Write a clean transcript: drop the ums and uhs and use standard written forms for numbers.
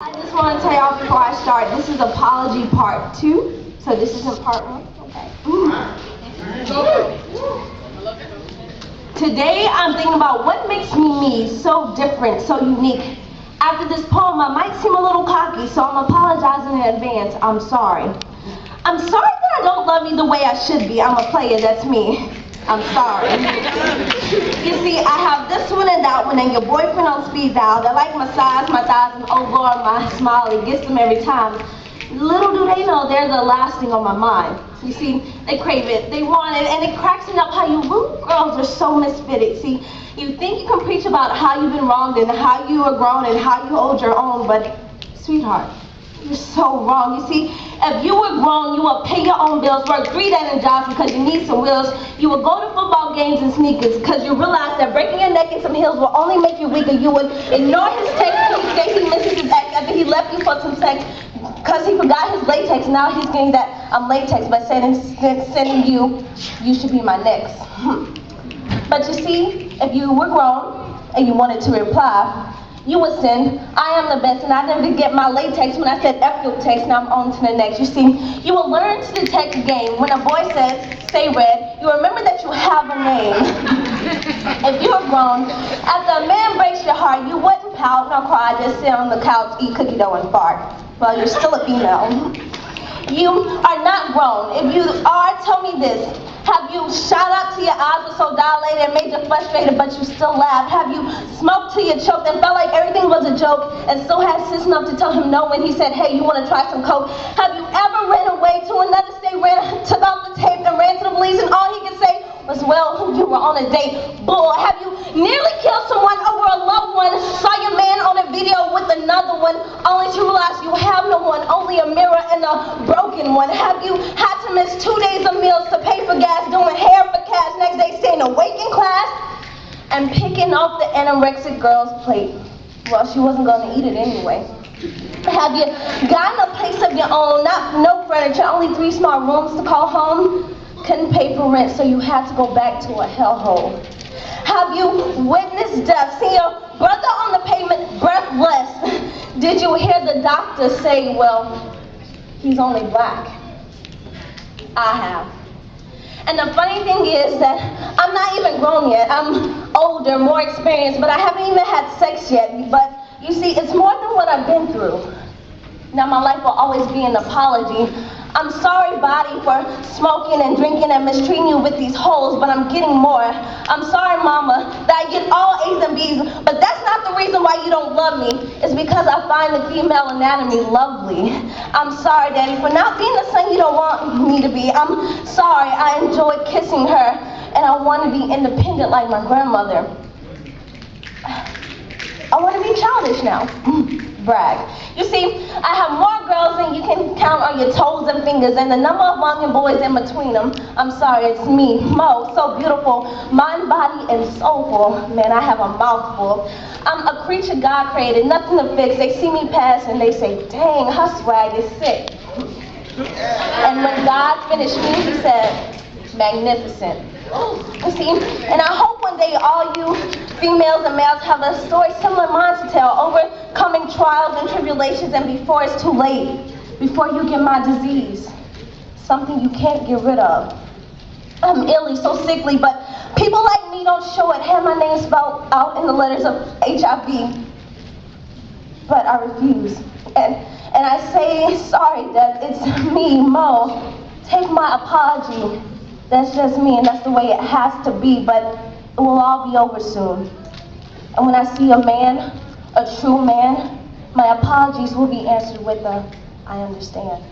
I just want to tell y'all before I start, this is apology part 2. So this isn't part 1, okay? Today I'm thinking about what makes me so different, so unique. After this poem, I might seem a little cocky, so I'm apologizing in advance. I'm sorry. I'm sorry that I don't love you the way I should be. I'm a player, that's me. I'm sorry. You see, I have this one and that one, and your boyfriend on speed dial. They like my size, my thighs, and oh Lord, my smile. He gets them every time. Little do they know they're the last thing on my mind. You see, they crave it, they want it, and it cracks me up how you little girls are so misfitted. See, you think you can preach about how you've been wronged and how you are grown and how you hold your own, but sweetheart, you're so wrong. You see, if you were grown, you would pay your own bills, work 3-day jobs because you need some wheels. You would go to football games in sneakers because you realize that breaking your neck in some heels will only make you weaker. You would ignore his text when he says he misses his ex after he left you for some sex because he forgot his latex. Now he's getting that latex by sending you should be my next. But you see, if you were grown and you wanted to reply, you would send, I am the best, and I never get my latex when I said F your text, now I'm on to the next. You see, you will learn to detect the game. When a boy says, say red, you remember that you have a name. If you were grown, after a man breaks your heart, you wouldn't pout nor cry, just sit on the couch, eat cookie dough, and fart. Well, you're still a female. You are not grown. If you are, tell me this. Have you shot up till your eyes were so dilated and made you frustrated, but you still laughed? Have you smoked till you choked and felt like everything was a joke and still had sense enough to tell him no when he said, hey, you want to try some coke? Have you ever ran away to another state, took off the tape and ran to the police and all he could say was, well, you were on a date? Bull. Have you nearly killed someone over a loved one, saw your man on a video with another one, only to realize you have no one, only a mirror and a broken one? Have you had to miss 2 days of meals to pay for gas, doing hair for cash, next day staying awake in class and picking off the anorexic girl's plate? Well, she wasn't going to eat it anyway. Have you gotten a place of your own, no furniture, only 3 small rooms to call home? Couldn't pay for rent, so you had to go back to a hellhole. Have you witnessed death, seen your brother on the pavement breathless? Did you hear the doctor say, well, he's only black? I have. And the funny thing is that I'm not even grown yet. I'm older, more experienced, but I haven't even had sex yet. But you see, it's more than what I've been through. Now my life will always be an apology. I'm sorry, body, for smoking and drinking and mistreating you with these holes, but I'm getting more. I'm sorry, mama, that I get all A's and B's, but that's not the reason why you don't love me. It's because I find the female anatomy lovely. I'm sorry, daddy, for not being the son you don't want me to be. I'm sorry, I enjoy kissing her, and I want to be independent like my grandmother. I want to be childish now. Brag. You see, I have more girls than you can count on your toes and fingers, and the number of young boys in between them. I'm sorry, it's me, Mo, so beautiful, mind, body, and soulful. Man, I have a mouthful. I'm a creature God created, nothing to fix. They see me pass and they say, dang, her swag is sick. And when God finished me, he said, magnificent. You see, and I hope one day all you females and males have a story similar to mine to tell, overcoming trials and tribulations, and before it's too late, before you get my disease, something you can't get rid of. I'm illy, so sickly, but people like me don't show it. Have my name spelled out in the letters of HIV, but I refuse. And I say sorry that it's me, Mo. Take my apology. That's just me, and that's the way it has to be, but it will all be over soon. And when I see a man, a true man, my apologies will be answered with a, I understand.